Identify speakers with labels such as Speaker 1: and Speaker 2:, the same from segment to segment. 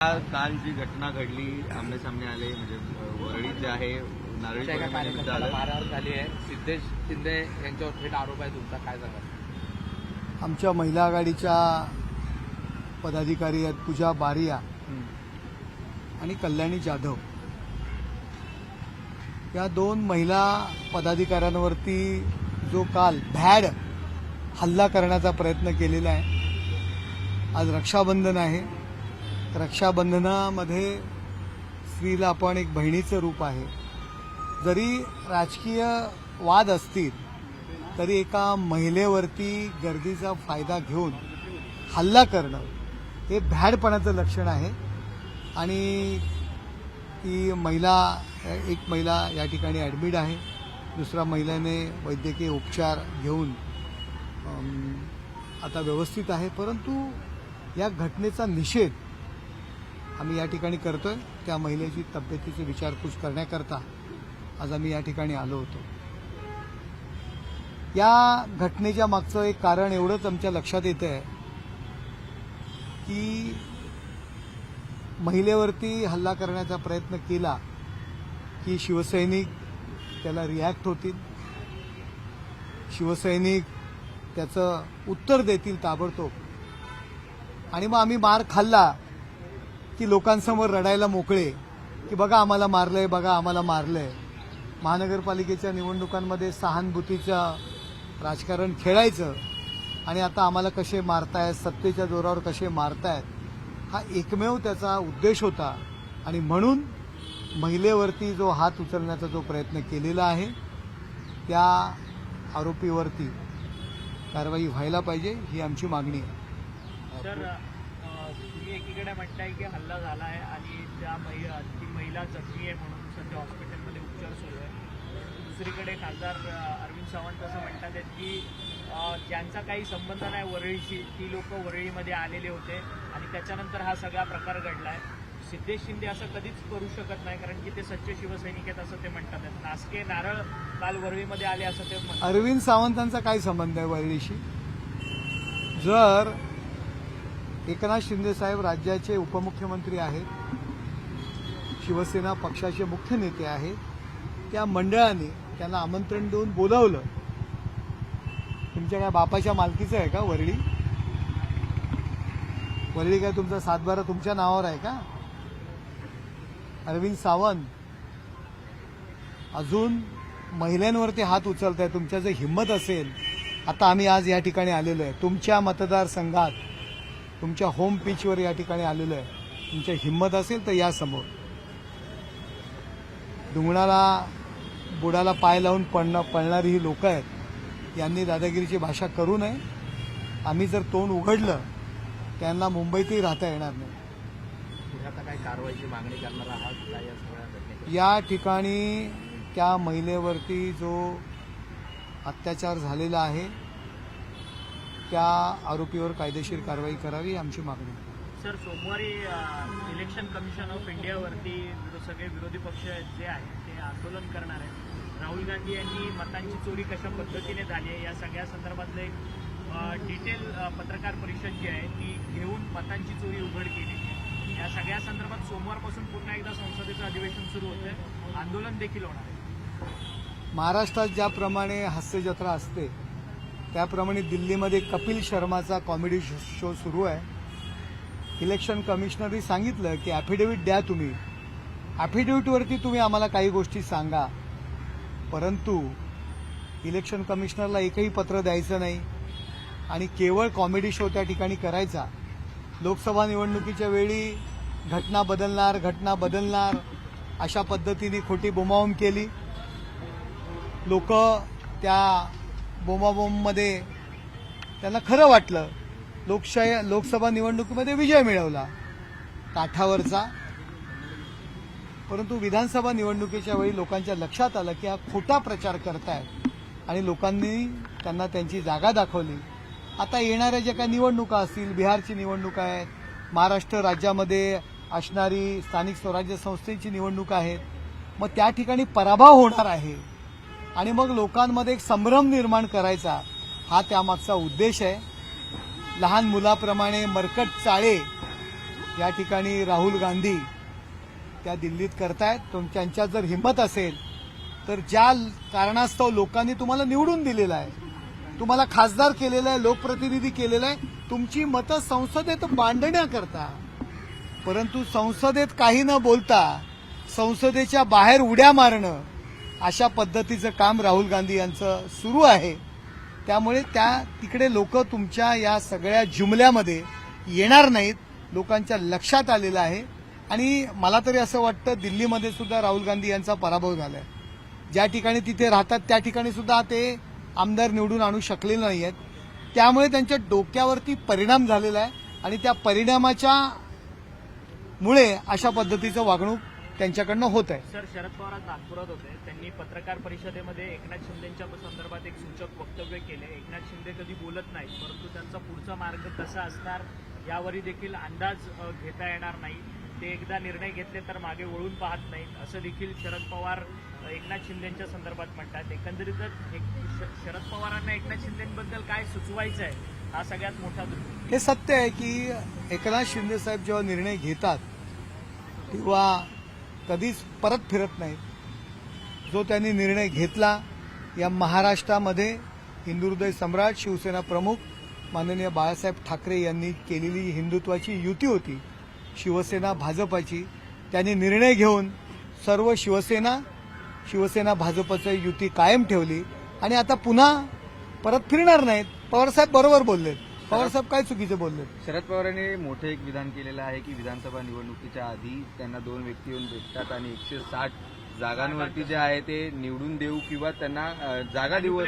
Speaker 1: काल जी घटना घडली आमने सामने आले म्हणजे वरळी जे आहे नारळी
Speaker 2: मारहाण झाली आहे. सिद्धेश शिंदे यांच्यावर थेट आरोप आहे तुमचा, काय सांगा?
Speaker 3: आमच्या महिला आघाडीच्या पदाधिकारी आहेत पूजा बारिया आणि कल्याणी जाधव. या दोन महिला पदाधिकाऱ्यांवरती जो काल भॅड हल्ला करण्याचा प्रयत्न केलेला आहे. आज रक्षाबंधन आहे. रक्षाबंधनामध्ये स्त्रीला आपण एक बहिणीचं रूप आहे. जरी राजकीय वाद असतील तरी एका महिलेवरती गर्दीचा फायदा घेऊन हल्ला करणं हे भ्याडपणाचं लक्षण आहे. आणि ती एक महिला या ठिकाणी ॲडमिट आहे. दुसऱ्या महिलेने वैद्यकीय उपचार घेऊन आता व्यवस्थित आहे. परंतु या घटनेचा निषेध आम्ही या ठिकाणी करतोय. त्या महिलेची तब्येतीची विचारपूस करण्याकरता आज आम्ही या ठिकाणी आलो होतो. या घटनेच्या मागचं एक कारण एवढंच आमच्या लक्षात येतं आहे की महिलेवरती हल्ला करण्याचा प्रयत्न केला की शिवसैनिक त्याला रिॲक्ट होतील, शिवसैनिक त्याचं उत्तर देतील ताबडतोब, आणि मग आम्ही मार खाल्ला की लोकांसमोर रडायला मोकळे की बघा आम्हाला मारलंय, बघा आम्हाला मारलंय. महानगरपालिकेच्या निवडणुकांमध्ये सहानुभूतीचं राजकारण खेळायचं आणि आता आम्हाला कसे मारतायत, सत्तेच्या जोरावर कसे मारतायत, हा एकमेव त्याचा उद्देश होता. आणि म्हणून महिलेवरती जो हात उचलण्याचा जो प्रयत्न केलेला आहे त्या आरोपीवरती कारवाई व्हायला पाहिजे, ही आमची मागणी आहे.
Speaker 4: सर, तुम्ही एकीकडे म्हणताय की हल्ला झाला आहे आणि ती महिला जखमी आहे म्हणून सध्या हॉस्पिटलमध्ये उपचार सुरू आहे. दुसरीकडे खासदार अरविंद सावंत असं म्हणतात आहेत की ज्यांचा काही संबंध नाही वरळीशी ती लोक वरळीमध्ये आलेले होते आणि त्याच्यानंतर हा सगळा प्रकार घडला आहे. सिद्धेश शिंदे असं कधीच करू शकत नाही कारण की ते सच्चे शिवसैनिक आहेत असं ते म्हणतात. नासके नारळ काल वरळीमध्ये आले असं ते म्हणतात.
Speaker 3: अरविंद सावंतांचा काय संबंध आहे वरळीशी? जर एकनाथ शिंदे साहेब राज्याचे उपमुख्यमंत्री आहेत, शिवसेना पक्षाचे मुख्य नेते आहेत, त्या मंडळाने त्यांना आमंत्रण देऊन बोलावलं. तुमच्या काय बापाच्या मालकीचं आहे का वरळी? वरळी काय तुमचा सातबारा तुमच्या नावावर आहे का? अरविंद सावंत अजून महिलांवरती हात उचलताय. तुमच्या जर हिंमत असेल, आता आम्ही आज या ठिकाणी आलेलो आहे तुमच्या मतदारसंघात, तुमच्या होम पिचवर या ठिकाणी आलेलो आहे. तुमच्या हिंमत असेल तर या समोर. धुंगणाला बुडाला पाय लावून पळणारी ही लोक आहेत. यांनी दादागिरीची भाषा करू नये. आम्ही जर तोंड उघडलं त्यांना मुंबईतही राहता येणार नाही.
Speaker 2: आता काय कारवाईची मागणी करणार आहात काय या सगळ्या घटनेची?
Speaker 3: या ठिकाणी त्या महिलेवरती जो अत्याचार झालेला आहे त्या आरोपीवर कायदेशीर कारवाई करावी आमची मागणी.
Speaker 4: सर, सोमवारी इलेक्शन कमिशन ऑफ इंडियावरती सगळे विरोधी पक्ष जे आहेत ते आंदोलन करणार आहेत. राहुल गांधी यांनी मतांची चोरी कशा पद्धतीने झाली आहे या सगळ्या संदर्भातलं एक डिटेल पत्रकार परिषद जी आहे ती घेऊन मतांची चोरी उघड केली. या सगळ्या संदर्भात सोमवारपासून पुन्हा एकदा संसदेचं अधिवेशन सुरू होतं, आंदोलन देखील होणार आहे.
Speaker 3: महाराष्ट्रात ज्याप्रमाणे हास्यजत्रा असते त्याप्रमाणे दिल्लीमध्ये कपिल शर्माचा कॉमेडी शो सुरू आहे. इलेक्शन कमिशनरनी सांगितलं की ॲफिडेव्हिट द्या तुम्ही, ॲफिडेव्हिटवरती तुम्ही आम्हाला काही गोष्टी सांगा. परंतु इलेक्शन कमिशनरला एकही पत्र द्यायचं नाही आणि केवळ कॉमेडी शो त्या ठिकाणी करायचा. लोकसभा निवडणुकीच्या वेळी घटना बदलणार अशा पद्धतीने खोटी बोंबाबोंब केली. लोक त्या बोंबाबोंबमध्ये त्यांना खरं वाटलं. लोकसभा निवडणुकीमध्ये विजय मिळवला काठावरचा. परंतु विधानसभा निवडणुकीच्या वेळी लोकांच्या लक्षात आलं की हा खोटा प्रचार करतायत आणि लोकांनी त्यांना त्यांची जागा दाखवली. आता येणाऱ्या ज्या काही निवडणुका असतील, बिहारची निवडणूक आहेत, महाराष्ट्र राज्यामध्ये असणारी स्थानिक स्वराज्य संस्थेची निवडणूक आहेत, मग त्या ठिकाणी पराभव होणार आहे आणि मग लोकांमध्ये एक संभ्रम निर्माण करायचा हा त्यामागचा उद्देश आहे. लहान मुलाप्रमाणे मरकट चाळे या ठिकाणी राहुल गांधी त्या दिल्लीत करतायत. त्यांच्यात जर हिंमत असेल तर ज्या कारणास्तव लोकांनी तुम्हाला निवडून दिलेलं आहे, तुम्हाला खासदार केलेलं आहे, लोकप्रतिनिधी केलेलं आहे, तुमची मतं संसदेत मांडण्याकरता, परंतु संसदेत काही न बोलता संसदेच्या बाहेर उड्या मारणं अशा पद्धतीचं काम राहुल गांधी यांचं सुरू आहे. त्यामुळे तिकडे लोक तुमच्या या सगळ्या जुमल्यामध्ये येणार नाहीत. लोकांच्या लक्षात आलेलं आहे आणि मला तरी असं वाटतं दिल्लीमध्ये सुद्धा राहुल गांधी यांचा पराभव झालाय. ज्या ठिकाणी तिथे राहतात त्या ठिकाणी सुद्धा ते आमदार निवडून आणू शकलेले नाही आहेत. त्यामुळे त्यांच्या डोक्यावरती परिणाम झालेला आहे आणि त्या परिणामाच्या मुळे अशा पद्धतीचं वागणूक त्यांच्याकडनं होत आहे.
Speaker 4: सर, शरद पवार आज नागपुरात होते. त्यांनी पत्रकार परिषदेमध्ये एकनाथ शिंदेच्या संदर्भात एक सूचक वक्तव्य केले. एकनाथ शिंदे कधी बोलत नाहीत, परंतु त्यांचा पुढचा मार्ग कसा असणार यावरही देखील अंदाज घेता येणार नाही. ते एकदा निर्णय घेतले तर मागे वळून पाहत नाहीत, असं देखील शरद पवार एकनाथ शिंदेच्या संदर्भात म्हणतात. एकंदरीतच शरद पवारांना एकनाथ शिंदेबद्दल काय सुचवायचं आहे हा सगळ्यात मोठा दुर्ग.
Speaker 3: हे सत्य आहे की एकनाथ शिंदे साहेब जेव्हा निर्णय घेतात तेव्हा कधीच परत फिरत नाहीत. जो त्यांनी निर्णय घेतला, या महाराष्ट्रामध्ये हिंदुहृदय सम्राट शिवसेना प्रमुख माननीय बाळासाहेब ठाकरे यांनी केलेली हिंदुत्वाची युती होती, शिवसेना भाजपाची. त्यांनी निर्णय घेऊन सर्व शिवसेना भाजपचं युती कायम ठेवली आणि आता पुन्हा परत फिरणार नाहीत. पवारसाहेब बरोबर बोललेत. पवारसाहेब काय चुकीचे बोललेत?
Speaker 1: शरद पवारांनी मोठं एक विधान केलेलं आहे की विधानसभा निवडणुकीच्या आधी त्यांना 2 व्यक्ती येऊन भेटतात आणि 160 जागांवरती जे आहे ते निवडून देऊ किंवा त्यांना जागा देऊ,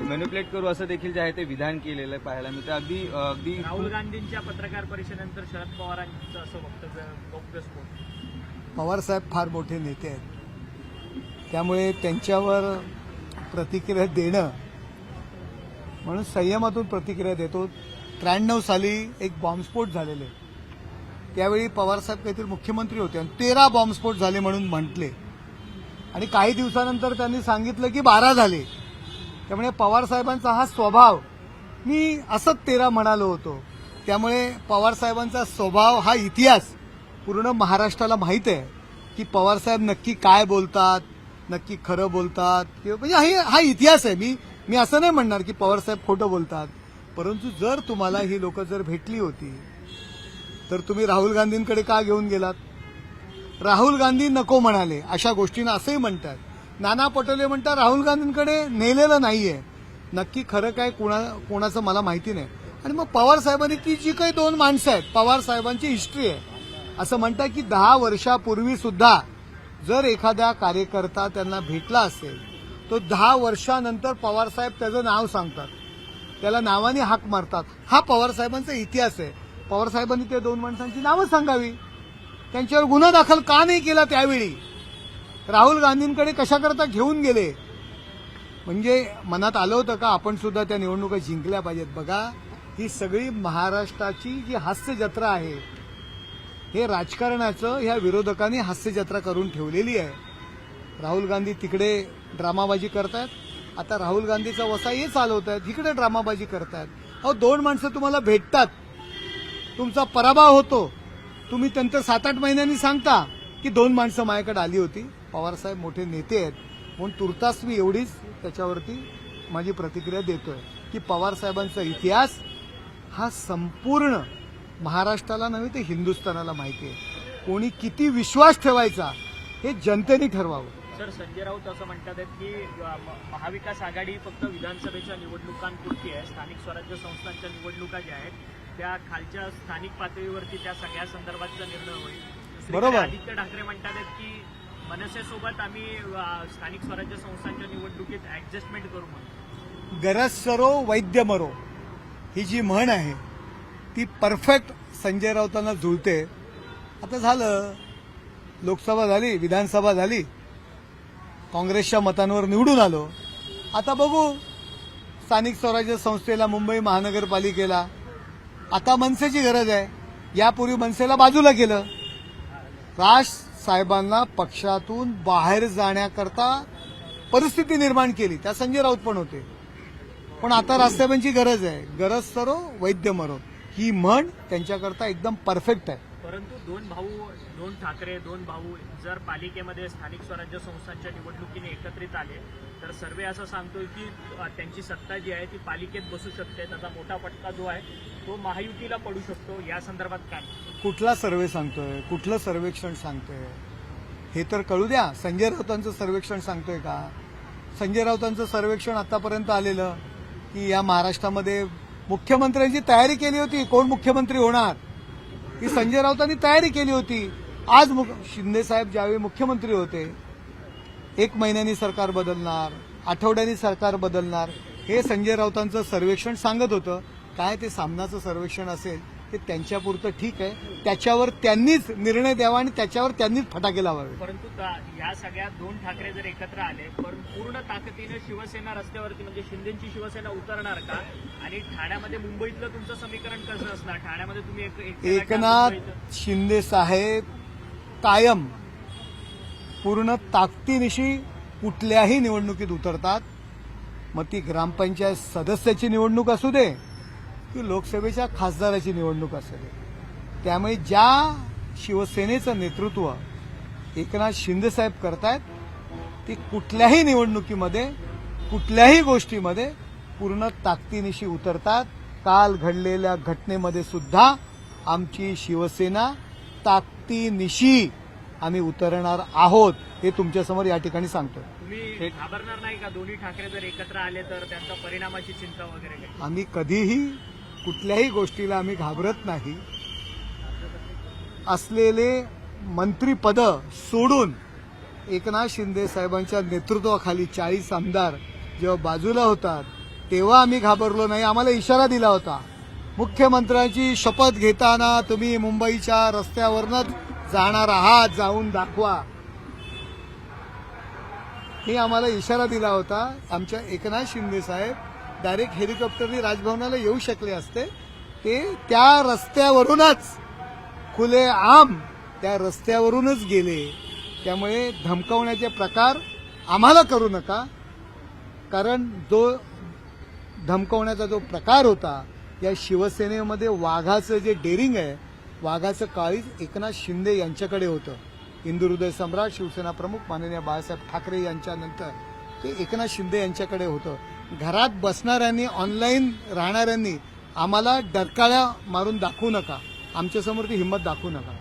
Speaker 1: मॅनिप्युलेट करू असं देखील जे आहे ते विधान केलेलं पाहायला मिळतं. अगदी
Speaker 4: राहुल गांधींच्या पत्रकार परिषदेनंतर शरद पवारांचं असं वक्तव्य
Speaker 3: पवारसाहेब फार मोठे नेते आहेत, त्यामुळे त्यांच्यावर प्रतिक्रिया देणं म्हणून संयमातून प्रतिक्रिया देतो. 93 साली एक बॉम्बस्फोट झालेले, त्यावेळी पवारसाहेब काहीतरी मुख्यमंत्री होते आणि 13 बॉम्बस्फोट झाले म्हणून म्हटले आणि काही दिवसानंतर त्यांनी सांगितलं की 12 झाले. त्यामुळे पवारसाहेबांचा हा स्वभाव, मी असंच 13 म्हणालो होतो. त्यामुळे पवारसाहेबांचा स्वभाव, हा इतिहास पूर्ण महाराष्ट्राला माहीत आहे की पवारसाहेब नक्की काय बोलतात, नक्की खरं बोलतात किंवा म्हणजे हा इतिहास आहे. मी असं नाही म्हणणार की पवारसाहेब खोटं बोलतात, परंतु जर तुम्हाला ही लोक जर भेटली होती तर तुम्ही राहुल गांधींकडे का घेऊन गेलात? राहुल गांधी नको म्हणाले अशा गोष्टींना असंही म्हणतात. नाना पटोले म्हणतात राहुल गांधींकडे नेलेलं नाहीये. नक्की खरं काय कोणाचं मला माहिती नाही. आणि मग पवारसाहेबांनी ती जी काही 2 माणसं आहेत, पवारसाहेबांची हिस्ट्री आहे. असं म्हणतात की 10 वर्षापूर्वी सुद्धा जर एखादा कार्यकर्ता त्यांना भेटला असेल तो 10 वर्षानंतर पवारसाहेब त्याचं नाव सांगतात, त्याला नावाने हाक मारतात. हा पवारसाहेबांचा इतिहास आहे. पवारसाहेबांनी त्या 2 माणसांची नावं सांगावी. त्यांच्यावर गुन्हा दाखल का नाही केला त्यावेळी? राहुल गांधींकडे कशाकरता घेऊन गेले? म्हणजे मनात आलं होतं का आपण सुद्धा त्या निवडणुका जिंकल्या पाहिजेत? बघा, ही सगळी महाराष्ट्राची जी हास्य जत्रा आहे, हे राजकारणाचं ह्या विरोधकांनी हास्य जत्रा करून ठेवलेली आहे. राहुल गांधी तिकडे ड्रामाबाजी करतायत, आता राहुल गांधीचा वसा हे चालवतायत, इकडे ड्रामाबाजी करतायत. अहो, 2 माणसं तुम्हाला भेटतात, तुमचा पराभव होतो, तुम्ही नंतर 7-8 महिन्यांनी सांगता की 2 माणसं माझ्याकडे आली होती. पवारसाहेब मोठे नेते आहेत म्हणून तुर्तास मी एवढीच त्याच्यावरती माझी प्रतिक्रिया देतोय की पवारसाहेबांचा इतिहास हा संपूर्ण महाराष्ट्राला नव्हे तर हिंदुस्थानाला माहिती आहे. कोणी किती विश्वास ठेवायचा हे जनतेने ठरवावं.
Speaker 4: सर, संजय राऊत असं म्हणतात की महाविकास आघाडी फक्त विधानसभेच्या निवडणुकांपुरती आहे. स्थानिक स्वराज्य संस्थांच्या निवडणुका ज्या आहेत त्या खालच्या स्थानिक पातळीवरती त्या सगळ्या संदर्भातचा निर्णय होईल.
Speaker 3: बरोबर.
Speaker 4: आदित्य ठाकरे म्हणतात की मनसेसोबत आम्ही स्थानिक स्वराज्य संस्थांच्या निवडणुकीत ऍडजस्टमेंट करू म्हणून.
Speaker 3: गरज सरो वैद्य मरो ही जी म्हण आहे ती परफेक्ट संजय राऊतांना जुळते. आता झालं, लोकसभा झाली, विधानसभा झाली, काँग्रेसच्या मतांवर निवडून आलो. आता बघू स्थानिक स्वराज्य संस्थेला, मुंबई महानगरपालिकेला आता मनसेची गरज आहे. यापूर्वी मनसेला बाजूला केलं. राज साहेबांना पक्षातून बाहेर जाण्याकरता परिस्थिती निर्माण केली, त्या संजय राऊत पण होते. पण आता राजसाहेबांची गरज आहे. गरज सरो वैद्य मरो ही म्हण त्यांच्याकरता एकदम परफेक्ट आहे.
Speaker 4: परंतु दोन ठाकरे दोन भाऊ जर पालिकेमध्ये स्थानिक स्वराज्य संस्थांच्या निवडणुकीने एकत्रित आले तर सर्वे असं सांगतोय की त्यांची सत्ता जी आहे ती पालिकेत बसू शकते. त्याचा मोठा फटका जो आहे तो महायुतीला पडू शकतो. या संदर्भात काय?
Speaker 3: कुठला सर्वे सांगतोय, कुठलं सर्वेक्षण सांगतोय हे तर कळू द्या. संजय राऊतांचं सर्वेक्षण सांगतोय का? संजय राऊतांचं सर्वेक्षण आतापर्यंत आलेलं की या महाराष्ट्रामध्ये मुख्यमंत्र्यांची तयारी केली होती, कोण मुख्यमंत्री होणार ही संजय राऊतांनी तयारी केली होती. आज शिंदे साहेब ज्यावेळी मुख्यमंत्री होते, 1 महिन्यानी सरकार बदलणार, आठवड्यानी सरकार बदलणार, हे संजय राऊतांचं सर्वेक्षण सांगत होतं. काय ते सामनाचं सर्वेक्षण असेल ते त्यांच्यापुरतं ठीक आहे, त्याच्यावर त्यांनीच निर्णय द्यावा आणि त्याच्यावर त्यांनीच फटाके लावावे.
Speaker 4: परंतु या सगळ्या दोन ठाकरे जर एकत्र आले पण पूर्ण ताकदीनं शिवसेना रस्त्यावरती म्हणजे शिंदेची शिवसेना उतरणार का? आणि ठाण्यामध्ये मुंबईतलं तुमचं समीकरण कसं असणार? ठाण्यामध्ये तुम्ही
Speaker 3: एकनाथ शिंदे साहेब कायम पूर्ण ताकदीनिशी कुठल्याही निवडणुकीत उतरतात. मग ती ग्रामपंचायत सदस्याची निवडणूक असू दे की लोकसभेच्या खासदाराची निवडणूक असू दे. त्यामुळे ज्या शिवसेनेचं नेतृत्व एकनाथ शिंदे साहेब करतायत ती कुठल्याही निवडणुकीमध्ये कुठल्याही गोष्टीमध्ये पूर्ण ताकदीनिशी उतरतात. काल घडलेल्या घटनेमध्ये सुद्धा आमची शिवसेना ताकदीनिशी आम्ही उतरणार आहोत हे तुमच्यासमोर या ठिकाणी सांगतोय.
Speaker 4: तुम्ही घाबरणार नाही का? दोन्ही ठाकरे जर एकत्र आले तर त्यांच्या परिणामाची चिंता वगैरे काही?
Speaker 3: आम्ही कधीही कुठल्याही गोष्टीला आम्ही घाबरत नाही. असलेले मंत्रीपद सोडून एकनाथ शिंदे साहेबांच्या नेतृत्वाखाली 40 आमदार जेव्हा बाजूला होतात तेव्हा आम्ही घाबरलो नाही. आम्हाला इशारा दिला होता, मुख्यमंत्र्यांची शपथ घेताना तुम्ही मुंबईच्या रस्त्यावरनच जाणार आहात, जाऊन दाखवा, हे आम्हाला इशारा दिला होता. आमच्या एकनाथ शिंदे साहेब डायरेक्ट हेलिकॉप्टरने राजभवनाला येऊ शकले असते. ते त्या रस्त्यावरूनच खुलेआम त्या रस्त्यावरूनच गेले. त्यामुळे धमकावण्याचे प्रकार आम्हाला करू नका, कारण जो धमकावण्याचा जो प्रकार होता या शिवसेनेमध्ये वाघाचं जे डेअरिंग आहे, वाघाचं काळीज एकनाथ शिंदे यांच्याकडे होतं. हिंदू हृदय सम्राट शिवसेना प्रमुख माननीय बाळासाहेब ठाकरे यांच्यानंतर ते एकनाथ शिंदे यांच्याकडे होतं. घरात बसणाऱ्यांनी, ऑनलाईन राहणाऱ्यांनी आम्हाला डरकाळ्या मारून दाखवू नका, आमच्यासमोर ती हिंमत दाखवू नका.